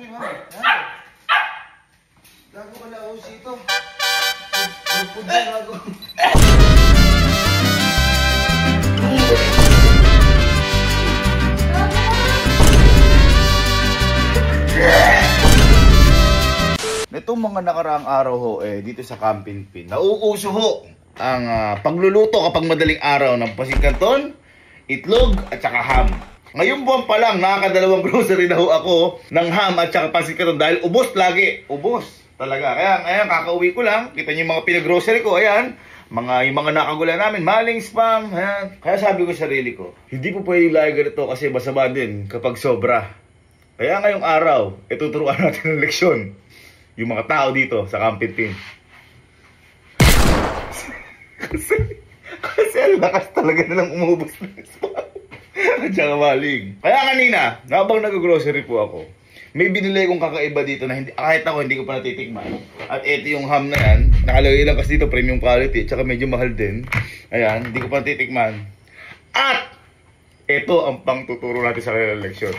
yung ham. Gago ka na usi ito. Pupod na gago. Itong mga nakaraang araw ho, dito sa Camping Pin, nauuso ho ang pagluluto kapag madaling araw ng pasit canton, itlog at saka ham. Ngayong buwan pa lang, nakakadalawang grocery na ho ako ng ham at saka pasit canton dahil ubos lagi. Ubos talaga. Kaya ngayon, kakauwi ko lang. Kita niyo yung mga pinag-grocery ko. Ayan. Yung mga nakagula namin. Maling spam. Ayan. Kaya sabi ko sa sarili ko, hindi po pwede lagi ganito kasi masama din kapag sobra. Kaya ngayong araw, ituturuan natin ng leksyon. Yung mga tao dito sa Camping Pin. kasi ang lakas talaga nilang umubos ng spam. At saka maling. Kaya kanina, habang nag-grocery po ako, may binili kong kakaiba dito na hindi, kahit ako hindi ko pa natitikman. At ito yung ham na yan. Nakalagay lang kasi dito premium quality. Tsaka medyo mahal din. Ayan, hindi ko pa natitikman. At ito ang pang tuturo natin sa kanilang leksyon.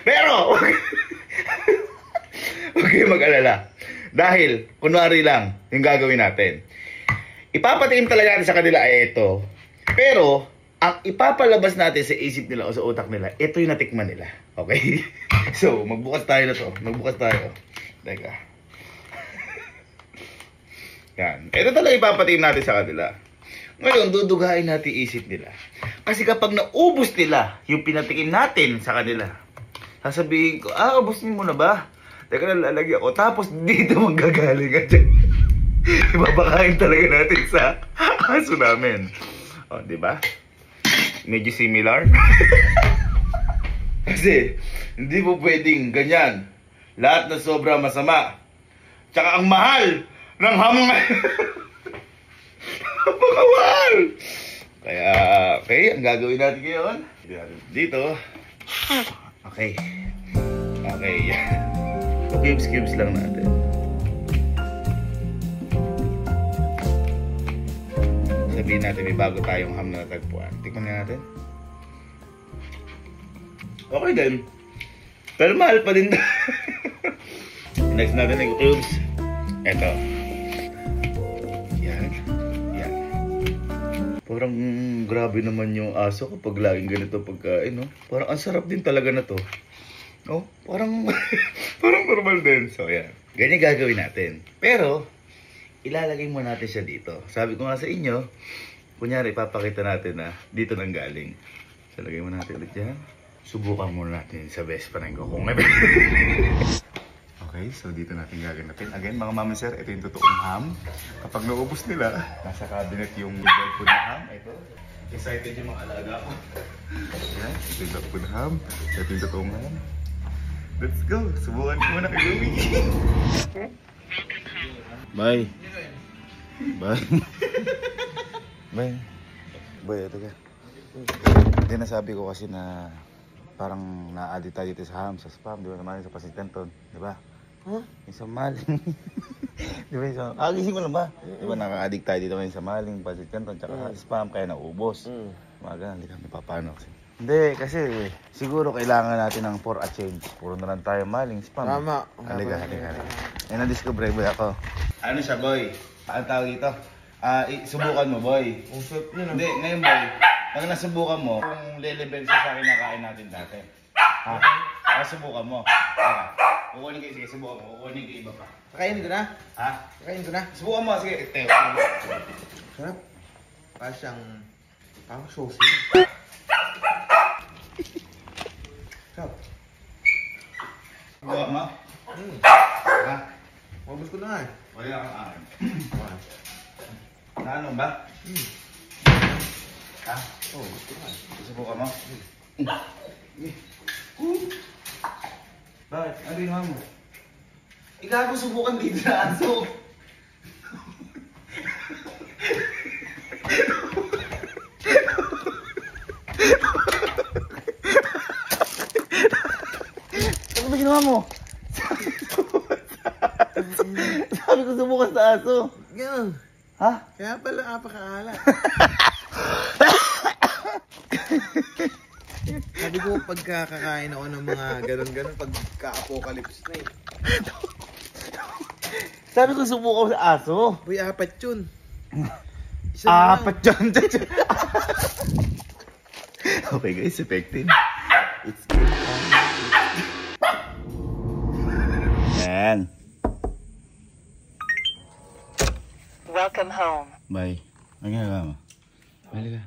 Pero okay mag-alala. Dahil, kunwari lang, yung gagawin natin. Ipapatikim talaga natin sa kanila ay ito. Pero, ang ipapalabas natin sa isip nila o sa utak nila, ito yung natikman nila. Okay? So, magbukas tayo na to. Magbukas tayo. Teka. Yan. Ito talaga ipapatikim natin sa kanila. Ngayon, dudugain natin isip nila. Kasi kapag naubos nila yung pinatikim natin sa kanila, sasabihin ko, ubusin mo na ba? Teka na, lalagyan ko. Tapos dito manggagaling ka dyan. Ibabakain talaga natin sa aso namin. O, diba? Medyo similar. Kasi, hindi po pwedeng ganyan. Lahat na sobra masama. Tsaka ang mahal ng hamon ngayon. Napakawal! Kaya, okay, ang gagawin natin ngayon. Dito. Okay. Okay. Cubes lang natin. Sabihin natin may bago tayong ham na natagpuan. Tikman nga natin. Okay din. Pero mahal pa din. Next natin yung cubes. Eto. Yan. Yan. Parang grabe naman yung aso kapag laging ganito pagkain, no? Parang ang sarap din talaga na to. Oh, parang parang normal din. So, yan. Ganyan gagawin natin. Pero, ilalagay mo natin siya dito. Sabi ko nga sa inyo, kunyari, ipapakita natin na dito nang galing. So, lagay mo natin ulit yan. Subukan muna natin sa best friend ko kung may Okay, so dito natin gaganapin. Again, mga mama sir, ito yung totoong ham. Kapag naubos nila, nasa cabinet yung dog food na ham. Ito. Excited yung mga alaga ko. Ayan, ito yung dog food na ham. Ito yung totoong ham. Let's go! Subukan ko muna kay Louie. Bye! Bye! Bye! Bye, ito ka. Hindi, nasabi ko kasi na parang na-addict tayo dito sa ham, sa spam, di ba? Naman sa pasit canton, di ba? Huh? Yung sa maling. Di ba? Gising mo lang ba? Di ba naka-addict tayo dito ngayon sa maling, pasit canton, tsaka spam, kaya naubos. Umaga, hindi kami papano kasi. Hindi, kasi siguro kailangan natin ng for a change. Puro na lang tayo maling spam. Tama. Halika. Eh, na-discover boy ako. Ano siya, boy? Paano tawag dito? Subukan mo, boy. Hindi, ngayon, boy. Pag nasubukan mo, kung lelevel sa akin na kain natin dati. Ha? Subukan mo. Kukunin kayo, sige, subukan mo. Kukunin kayo iba pa. Kakainin ko na? Ha? Kakainin ko na? Subukan mo, sige. Sarap. Parang siyang sushi. Sarap. Subukan mo? Ha? Mabos ko na nga eh. Wala kang akin. Na ano ba? Ha? Oo, gusto ko nga. Subukan mo? Bakit? Ano ginawa mo? Igago, subukan dito na aso. Ano ba ginawa mo? Sabi ko subukan sa aso. Ganun. Ha? Kaya pala apakaalat. Sabi ko pagkakakain ako ng mga ganon-ganon pagka-apocalypse na eh. Sabi ko subukan ko sa aso. Uy, apat yun. Isa na lang. Apat dyan. Okay guys, effective. It's good. Yan. Welcome home. Bye. Ang ginagawa mo? Halika.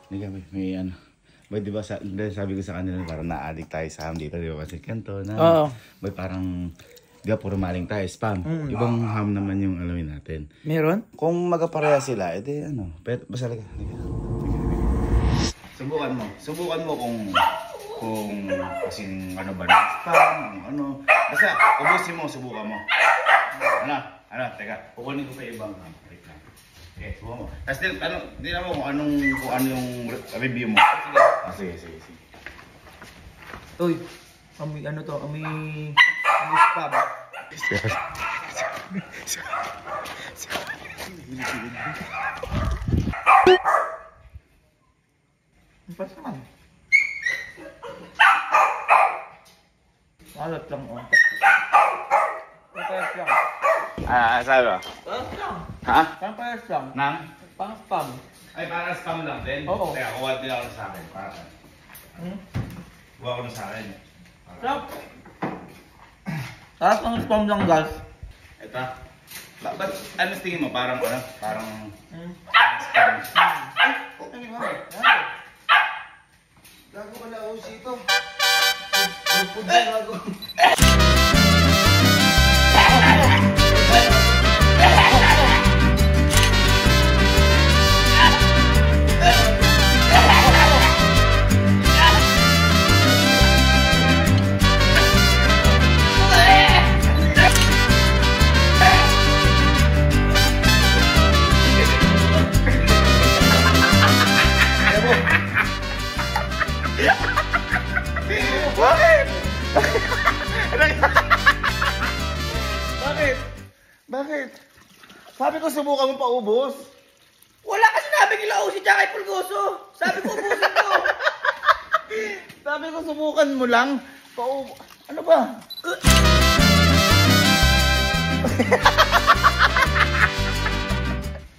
Halika, may ano. Boy, di ba sabi ko sa kanila parang na-addict tayo sa ham dito, di ba? Kasi kanto na. Oo. Boy, parang di ba puro maling tayo, spam. Ibang ham naman yung alamin natin. Meron? Kung magapareha sila, edi ano, basta halika. Subukan mo kung kasing ano ba na spam, ano. Basta ubusin mo, subukan mo. Ano, teka, kukunin ko pa ibang ham. Wait lang. Okay, subukan mo. Tapos din mo kung ano yung review mo. Sige. Uy, amoy ano to? Amoy spam. Ang pasaman. Alat lang oh. Pampayas lang. Sabi ba? Pampayas lang. Ha? Pampayas lang. Nang? Pang spam. Ay, para spam lang din? Oo. Teka, kuha din ako sa akin. Para saan? Kuha ko na sa akin. Sarap. Sarap ang spam lang guys. Ito. Ba't ano tingin mo? Parang ano? Parang spam. Ano nga? Gago ka na usi ito. Bakit? Sabi ko subukan mo paubos. Wala ka sinabing ilaw si Jackie Pulgoso. Sabi ko ubusin ko. Sabi ko subukan mo lang. Ano ba?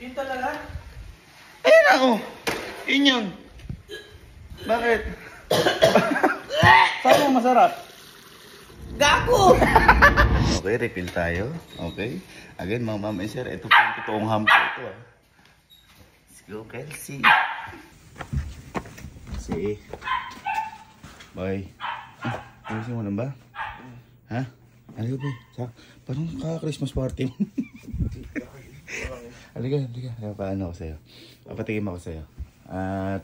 Yun talaga? Ayun na oh. Yun yun. Bakit? Sabi mo masarap. Gago! Okay, refill tayo. Okay. Again, mga ma'am and sir, ito po yung totoong ham po ito. Let's go, Kelsey. Si. Boy. Ayusin mo lang ba? Ha? Halika ba? Parang ka-Christmas party. Halika. Paano ako sa'yo? Papatigim ako sa'yo. At,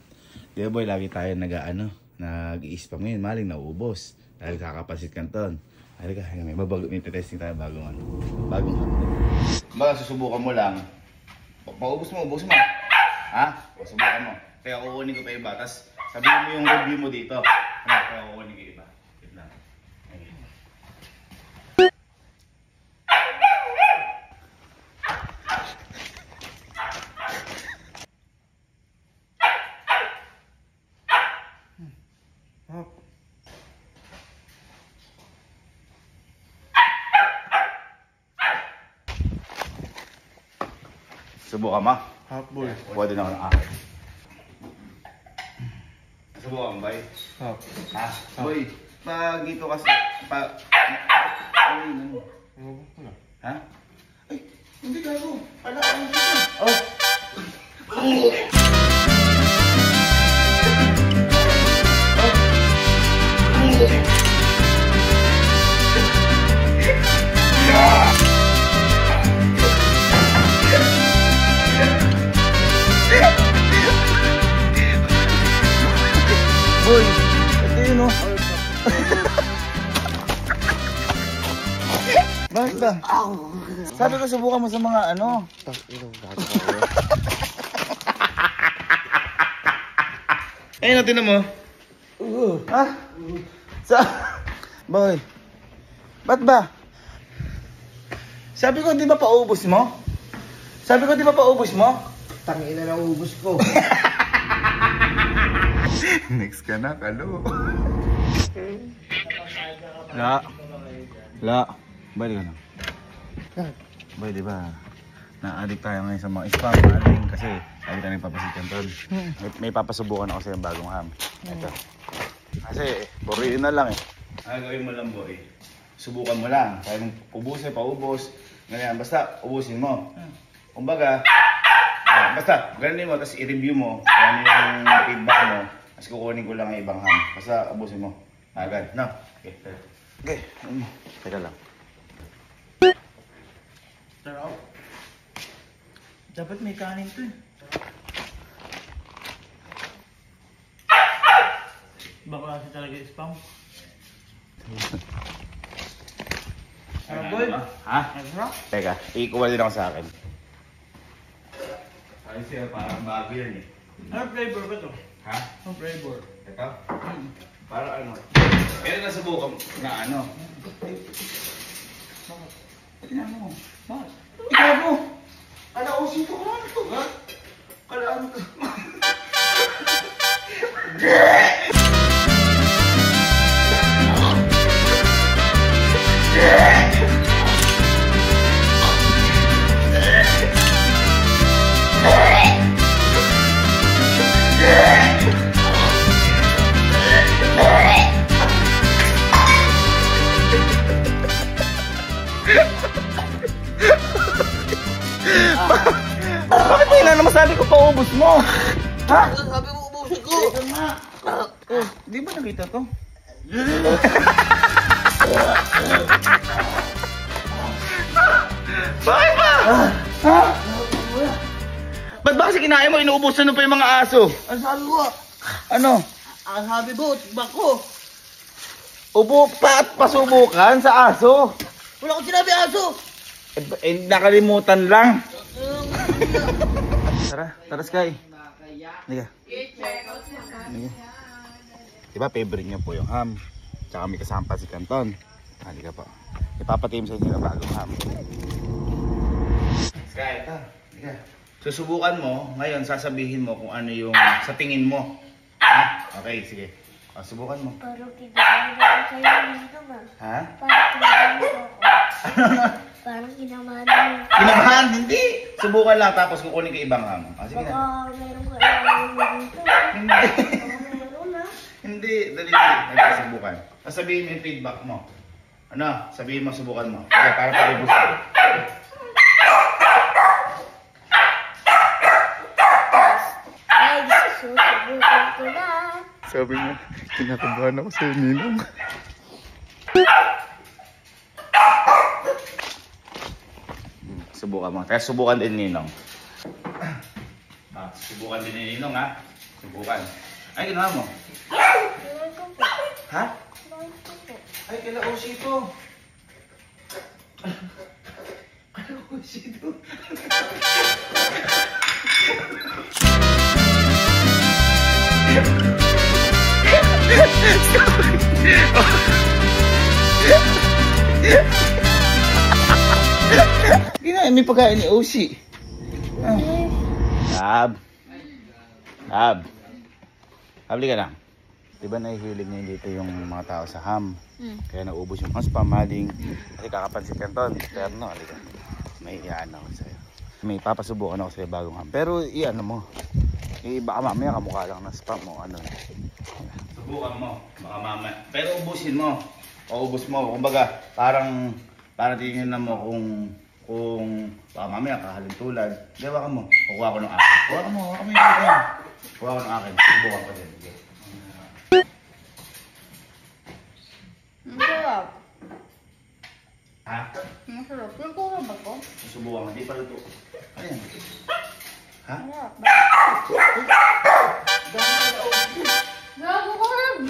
di ba boy, lagi tayo nag-i-spam ngayon. Maling naubos. Dahil kakapasit kanton. Halika, may testing tayo bagong ham. Baka susubukan mo lang. Paubos mo. Ha? Subukan mo. Kaya kukunin ko pa iba. Tapos sabihin mo yung review mo dito. Kaya kukunin ko iba. Wait lang. Okay. Subukan mo. Hapboy. Kuha din ako ng akin. Subukan mo, boy. Hap. Ha? Boy, pag dito kasi, ano? Ha? Ay, hindi gago. Ala, ano dito? Oh! Boy, ito yun oh. Bakit ba? Sabi ko subukan mo sa mga ano. Ayun, natin mo. Ha? Boy. Ba't ba? Sabi ko, di ba paubos mo? Sabi ko, di ba paubos mo? Tangina na ubus ko. Next ka na, kalo. La. Bali ka na. Bali, di ba? Na-addict tayo ngayon sa mga spam natin kasi sabi tayo papasikan tol. May papasubukan ako sa yung bagong ham. Ito. Kasi, puriin na lang eh. Ay, gawin mo lang boy. Subukan mo lang. Kaya nung ubusin, paubos. Ganyan, basta ubusin mo. Kumbaga, basta ganin mo, tapos i-review mo kung ano yung feedback mo. Tapos kukunin ko lang ang ibang ham. Basta ubusin mo. Agad. No? Okay, tara. Okay, teka lang. Sarap. Dapat may kanin to eh. Baka kasi talaga spam. Boy? Ha? Sarap? Teka, ikuha din ako sa akin. Ay siya, parang bago yan eh. Ano flavor ba to? Ha? Ano flavor? Ito? Parang ano? Pero nasubukan na ano? Tingnan mo. Bakit? Tingnan mo! Alausin ko ka ano to, ha? Kalaan to. Bakit hindi na naman sabi ko paubos mo? Ha? Sabi mo ubusin ko! Teka nga. Di ba nakita to? Bakit ba? Ha? Ba't ba kasi kinain mo? Inuubusan mo pa yung mga aso. Ang sabi ko, Ano? ang sabi mo, bako! Ubo pa at pasubukan sa aso. Wala akong sinabi aso! Nakalimutan lang. Tara Sky. Liga. Diba favorite niyo po yung ham? Tsaka may kasama pa si Canton. Halika po. Ipapatim sa inyo na bagong ham. Sky, ito. Liga. Susubukan mo, ngayon sasabihin mo kung ano yung sa tingin mo. Ha? Okay, sige. O, subukan mo. Parang kinamahan ako sa'yo dito ba? Ha? Parang kinamahan mo ako. Parang kinamahan mo. Kinamahan, hindi. Subukan lang tapos kukunin ko ibang ham. O, sige na. Baka mayroong kailangan mo dito. Hindi. Baka mayroon na. Hindi, dali. Nagkasubukan. Sabihin mo yung feedback mo. Ano? Sabihin mo, subukan mo. Okay, para pa-reboost ko. Ay, susubukan ko na. Sabi mo, kinakabahan ako sa'yo, Ninong. Subukan mo. Kaya subukan din, Ninong. Subukan din ni Ninong, ha? Subukan. Ay, ginawa mo. Tuloy ko po. Ha? Tuloy ko po. Ay, kala Osito. Kala Osito. Ginawa, may pagkain ni Oshi. Tab. Habli ka lang. Diba nahihilig niya dito yung mga tao sa ham? Kaya naubos yung mga spam maling. Kasi kakapansin ka doon. Pero no, halika. May iyan ako sa'yo. May papasubukan ako sa'yo bagong ham. Pero iyan mo. Baka mamaya kamukha lang ng spam mo. Ano. Subukan mo. Baka mamaya. Pero ubusin mo. O ubus mo. Kumbaga, parang tingin na mo kung baka mamaya kahalin tulad. Gawa ka mo. Kukuha ko ng akin. Kuha ka mo yung akin. Kuha ko ng akin. Subukan ko din. Okay. Masarap. Ha? Masarap. Yung kura ba ko? Susubukan. Hindi pa luto. Ayan. Ha? Masarap. Gago ko rin.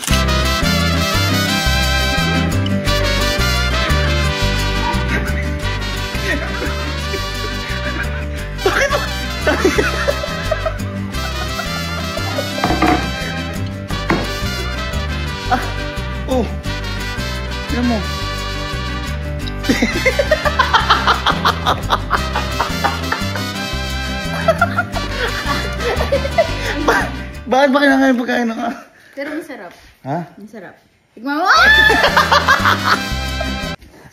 Oh! Tignan mo. Bakit ba kailangan pagkain ka? Pero masarap. Ha? Masarap. Tignan mo!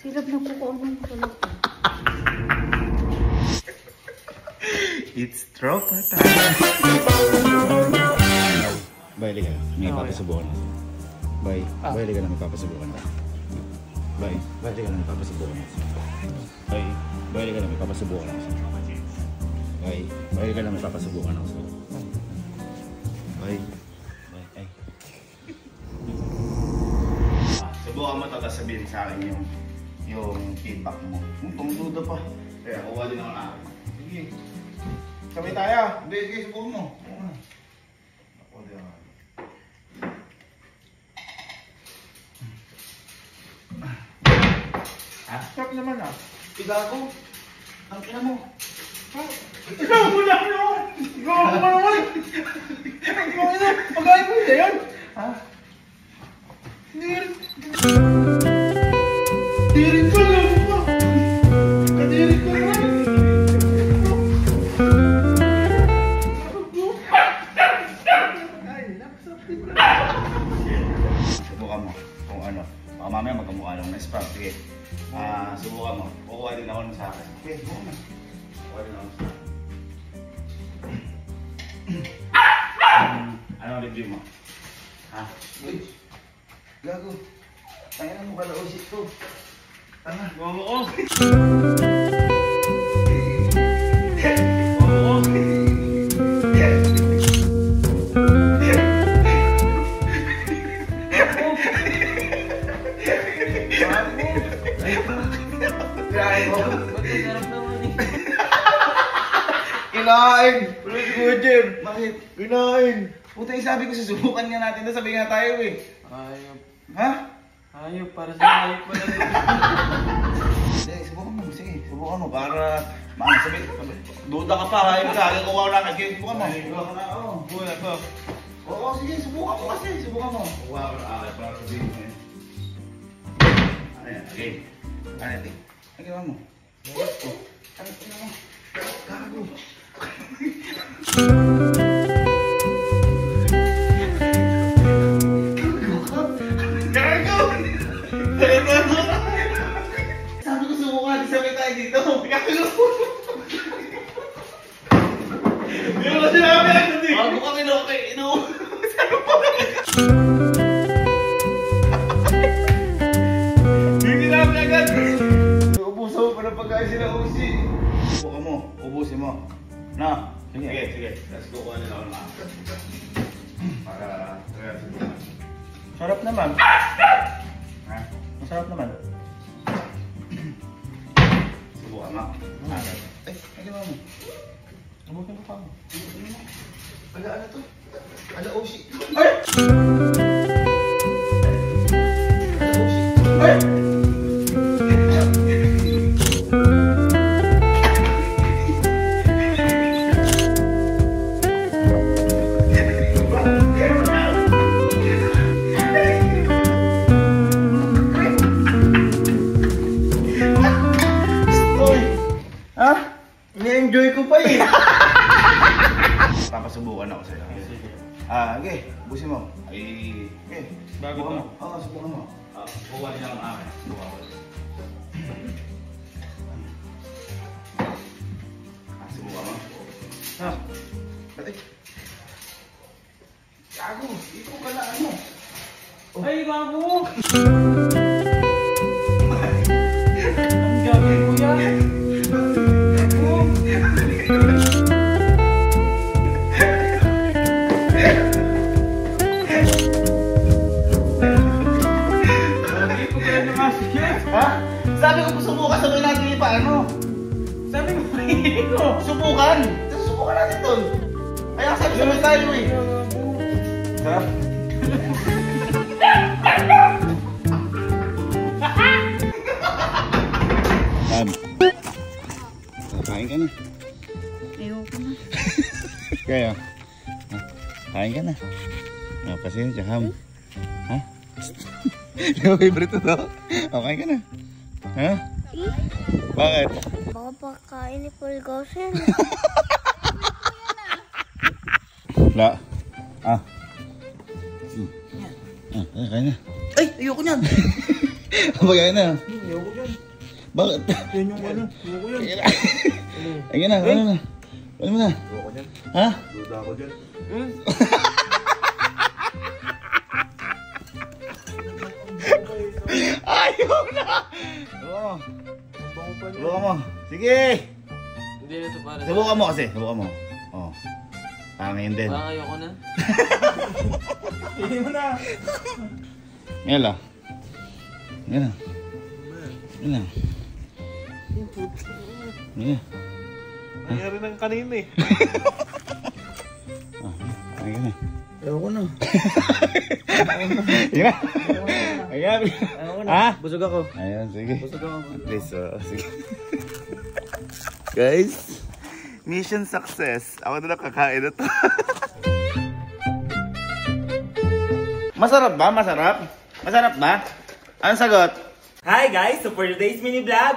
Sirap na po ko ang tulog. It's tropa time. Bye, liga. May papasubukan ako. Bye. Bye, liga na may papasubukan ako. Bye. Bye, liga na may papasubukan ako. Bye. Bye, liga na may papasubukan ako. Bye. Bye, liga na may papasubukan ako. Bye. Bye. Ay. Subukan mo ito, tapos sabihin sa akin yung feedback mo. Tungduda pa. Kaya kuha din ako na akin. Sige. Sabay tayo. Hindi, sige, subukan mo. Ako din ako. Ha? Sarap naman ah. Igago. Ang ina mo. Ikaw mo lang yun! Ikaw mo naman! Ikaw mo na! Pagkain mo yun yan! Ha? Hindi rin ko lang mo! Kadirin ko lang! Subukan mo kung ano. Baka mamaya magkamukha lang na spam. Sige. Subukan mo. Kukuha din ako ng sa akin. Okay, subukan mo. Kukuha din ako sa akin. Anong review mo? Ha? Uy! Gago! Tangan mo kalausip ko. Tanga. Oo. Kinain! Ulit ko, Jem! Bakit? Kinain! Puta yung sabi ko, susubukan nga natin na sabi nga tayo eh. Ayop. Ha? Ayop, para sa ayop pala. Sige, subukan mo. Sige, subukan mo para sabi, duda ka pa, hayop ka. Kuha ko lang. Sige, subukan mo. Kuha ko na, oo. Kuha ko. Oo, sige, subukan mo kasi. Subukan mo. Kuha ko na, para sabihin mo yun. Ano yan? Okay. Ano yan? Ay, ginawa mo. Ano mo? Gago. Sabi ko subukan, sabay tayo dito. Gago. Hindi mo na sinabi ako dito. Bago kami ino. Hindi namin agad. Ubusan mo pa ng pagkain sila usi. Subukan mo, ubusin mo. Na? Sige. Let's go kuha nila ako na. Para sarap naman. Ha? Masarap naman. Subukan mo. Ay, ginawa mo. Subukan mo pa mo. Ano to? Ala, oh shit. Ay! Ala, oh shit. Ay! Ini-enjoy ko pa eh. Papasubukan ako sa'yo. Okay, busin mo. Ay, okay. Subukan mo. Oo, subukan mo. Bukuha niya ang akin. Subukan mo. Subukan mo. Pati. Gago, ikaw pala ano? Ay, gago! Ang gagawin ko yan! Ha? Sabi ko subukan, sabi natin pa ano? Sabi mo, hindi ko! Subukan! Subukan natin doon. Kaya sabi sabay tayo eh. Ha? Ham. Kain ka na. Ayoko na. Kaya? Kain ka na. Pasensya, Ham. Ha? Yung favorite to. Okay ka na. Ha? Bakit? Baka pagkain ni Paul Gosen. La. Ah. Kain na. Ay, ayoko niyan. Pagkain na. Ayoko niyan. Bakit? Yan yung ano. Ayoko yan. Ayun na, ano na. Ano mo na? Ayoko dyan. Ha? Duda ako dyan. Ayaw na! Oo. Subukan mo. Sige! Hindi na ito para sa... Subukan mo kasi. Subukan mo. Oo. Pangin din. Parang ayoko na. Hindi mo na. Ngayon lang. Ngayon lang. Ngayon lang. Ngayon. Nangyari ng kanina eh. Ayun na. Ayoko na. Ayun na. Ayun na. Ayoko na. Ha? Busog ako. Ayun, sige. Busog ako. Please, sige. Guys, mission success. Ako na lang kakain na to. Masarap ba? Masarap? Masarap ba? Anong sagot? Hi guys! So for today's mini vlog,